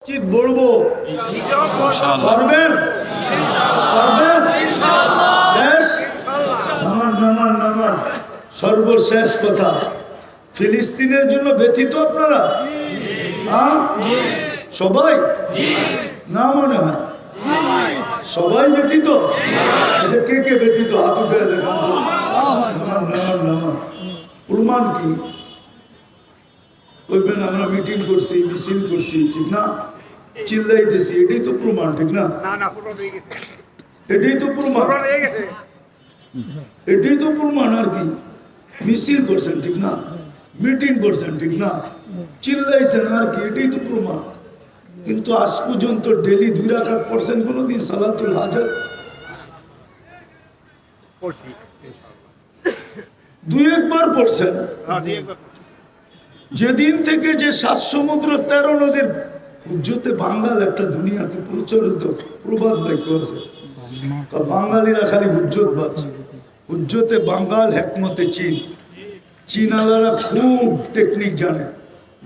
মসজিদ গড়বো, পারবেন? নামান। সর্বশেষ কথা, ফিলিস্তিনের জন্য ব্যথিত আপনারা? সবাই না মনে হয় সবাই ব্যথিত? কে কে ব্যথিত হাত উঠে দেখান। প্রমাণ কি? বলবেন আমরা মিটিং করছি, মিছিল করছি, ঠিক না? চিল্লাইতেছি, এটাই তো প্রমাণ, ঠিক না? এটাই তো প্রমাণ, এটাই তো প্রমাণ। আর কি মিছিল করছেন, ঠিক না? মিটিং করছেন, ঠিক না? চিল্লাইছেন, আর কি এটাই তো প্রমাণ। কিন্তু আজ পর্যন্ত ডেলি 2 রাকাত পড়ছেন কোনোদিন সালাতুল হাজাত? 2-1 বার পড়ছেন। যেদিন থেকে যে 7 সমুদ্র 13 নদীর হুজ্জতে বাঙ্গাল একটা দুনিয়াতে প্রচলিত প্রবাদ বাক্য আছে, বাঙালিরা খালি হুজ্জত বাজ, হুজ্জতে বাঙ্গাল হেকমতে চীন। চীনালারা খুব টেকনিক জানে।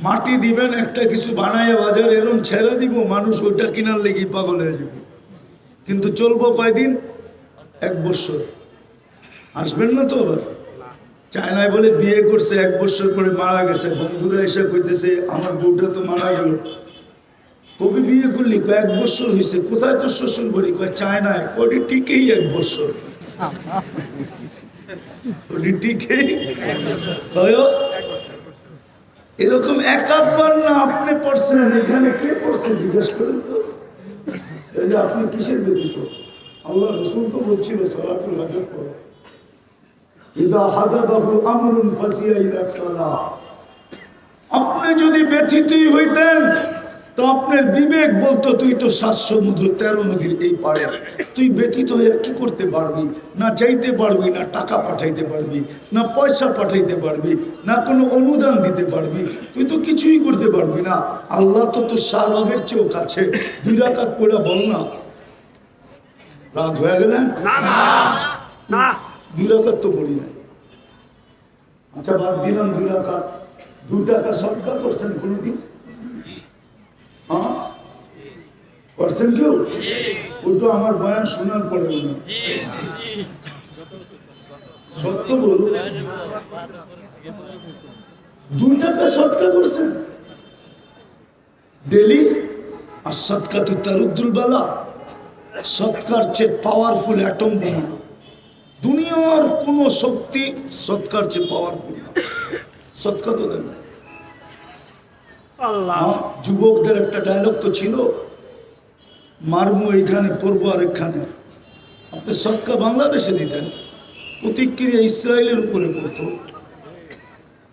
মাটি দিবেন, একটা কিছু বানাইয়া বাজারে এরকম ছেড়ে দিব, মানুষ ওইটা কিনার লেগে পাগল হয়ে যাবে। কিন্তু চলবো কয়দিন? 1 বছর। আসবেন না তো? আবার চায়নায় বলে বিয়ে করছে, 1 বছর পরে মারা গেছে। বন্ধুরা এসে কইতেছে আমার বউটা তো মারা গেল। কবি বিয়ে করলি? 1 বছর হয়েছে। কোথায় তোর শ্বশুর বাড়ি? চায়নায়। কবি টিকেই 1 বছর, টিকেই এরকম 1-8 বার না আপনি পড়ছেন। এখানে কে পড়ছে জিজ্ঞেস করেন তো। আপনি কিসের ব্যতীত? আল্লাহ রসুল তো বলছিল সালাতুল হাজাত পড়ো। আপনি যদি ব্যথিতই হইতেন তো আপনার বিবেক বলতো তুই তো 7 সমুদ্র 13 নদীর এই পাড়ে, তুই ব্যথিত হয়ে কি করতে পারবি? না চাইতে পারবি, না টাকা পাঠাইতে পারবি, না পয়সা পাঠাইতে পারবি, না কোনো অনুদান দিতে পারবি, তুই তো কিছুই করতে পারবি না। আল্লাহ তো তোর শাহবাগের চেয়েও কাছে। 2 রাকাত পড়া বল না। রাগ হয়ে গেলেন? 2 রাকাত তো পড়ি না। আচ্ছা বাদ দিলাম 2 রাকাত। 2 টাকা সদকা করছেন কোনদিন? করছেন কেউ? ওইটা আমার বয়ান শোনার পরে না, সত্য বল। 2 টাকা সদকা করছেন ডেলি? আর সদকা তো তারুদ্দুল বালা। সৎকার চেয়ে পাওয়ারফুল অ্যাটম বোমা দুনিয়ার কোন শক্তি সৎকার চেয়ে পাওয়ারফুল না। সৎকা তো দেন। যুবকদের একটা ডায়লগ তো ছিল, মারমু এইখানে পড়বো আর এখানে। আপনি সৎকা বাংলাদেশে দিতেন, প্রতিক্রিয়া ইসরায়েলের উপরে পড়তো।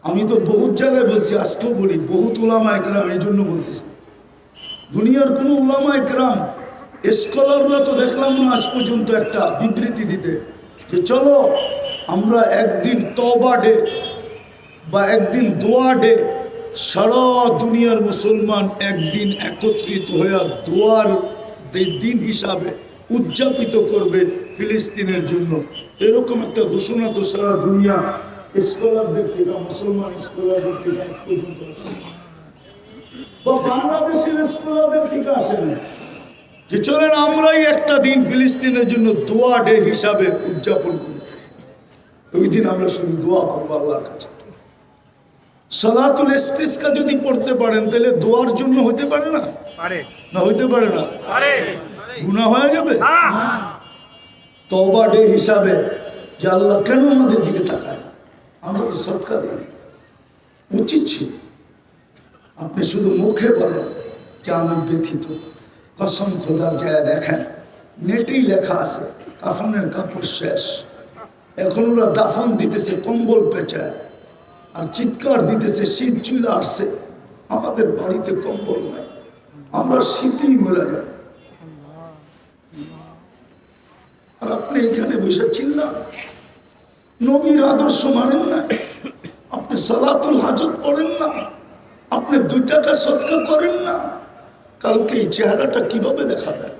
আমি তো বহুত জায়গায় বলছি, আজকেও বলি, বহুত উলামা একরাম এই জন্য বলতেছি, দুনিয়ার কোনো উলামা একরাম স্কলাররা তো দেখলাম না আজ পর্যন্ত একটা বিবৃতি দিতে যে চলো আমরা একদিন তওবা ডে বা একদিন দোয়া ডে, সারা দুনিয়ার মুসলমান একদিন একত্রিত হয়ে দোয়ার দিন হিসাবে উদযাপিত করবে ফিলিস্তিনের জন্য। এরকম একটা ঘোষণা তো সারা দুনিয়া স্কলারদের থেকে, মুসলমান স্কলারদের থেকে আজ পর্যন্ত আসে, বা বাংলাদেশের স্কলারদের থেকে আসে না যে চলেন আমরাই একটা দিন ফিলিস্তিনের জন্য দোয়া ডে হিসাবে উদযাপন করি। ওই দিন আমরা শুধু দোয়া করবো আল্লাহর কাছে। সালাতুল ইস্তিসকা যদি পড়তে পারেন তাহলে দোয়ার জন্য হতে পারে না? না হইতে পারে না? গুনাহ হয়ে যাবে। তওবা ডে হিসাবে যে আল্লাহ কেন আমাদের দিকে তাকায় না, আমরা তো সদকা দিই। উচিত ছিল আপনি শুধু মুখে বলেন যে আমি ব্যথিত। কসম খোদার যায় দেখেন, নেটেই লেখা আছে কাফনের কাপড় শেষ। এখন ওরা দাফন দিতেছে কম্বল পেঁচায়, আর চিৎকার দিতেছে শীত চলে আসছে, আমাদের বাড়িতে কম্বল নাই, আমরা শীতেই মরে যাই। আর আপনি এখানে বসে চিল্লান, নবীর আদর্শ মানেন না, আপনি সালাতুল হাজত পড়েন না, আপনি 2 টাকা সদকা করেন না। কালকে এই চেহারাটা কিভাবে দেখা দেয়?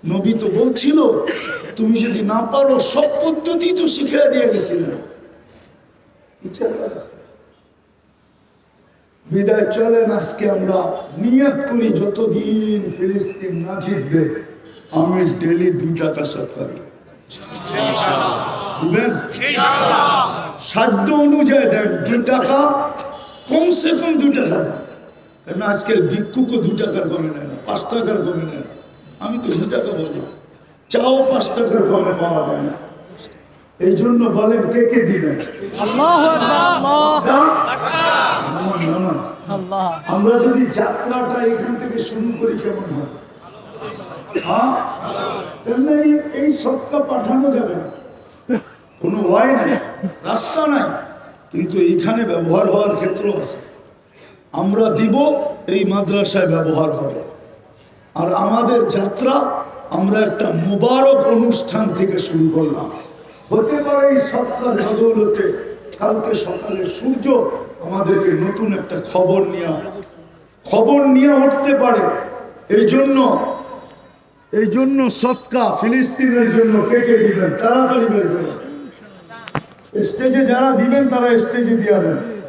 নবী তো বলছিল তুমি যদি না পারো সব পদ্ধতি তো শিখিয়ে দিয়ে গেছিলেন। বিদায় চলেন আজকে আমরা নিয়ত করি যতদিন ফিলিস্তিন না জিতবে আমি ডেলি 2 টাকা সৎকার দিবেন, সাধ্য অনুযায়ী দেন। 2 টাকা কমসে কম 2 টাকা দেন, কারণ আজকের ভিক্ষুকও 2 টাকার কমে নেয় না, 5 টাকার কমে নেয় না। আমি তো 2 টাকা বলি, চাও 5 টাকার কমে পাওয়া যায় না। এই জন্য বলেন কে কে দিবেন? আল্লাহু আকবার, আল্লাহ। আমরা যদি যাত্রাটা এখান থেকে শুরু করি কেমন হয়? হ্যাঁ, এই সৎকা পাঠানো যাবে না, কোনো ওয়াই নাই, রাস্তা নাই, কিন্তু এইখানে ব্যবহার হওয়ার ক্ষেত্র আছে। আমরা দিব, এই মাদ্রাসায় ব্যবহার হবে। আর আমাদের যাত্রা আমরা একটা মুবারক অনুষ্ঠান থেকে শুরু করলাম। হতে পারে এই সৎকার বদৌলতে কালকে সকালে সূর্য আমাদেরকে নতুন একটা খবর নিয়ে উঠতে পারে। এই জন্য সৎকা ফিলিস্তিনের জন্য কে কে দিবেন? তাড়াতাড়ি বের করেন। স্টেজে যারা দিবেন তারা স্টেজে দিয়ে দেন।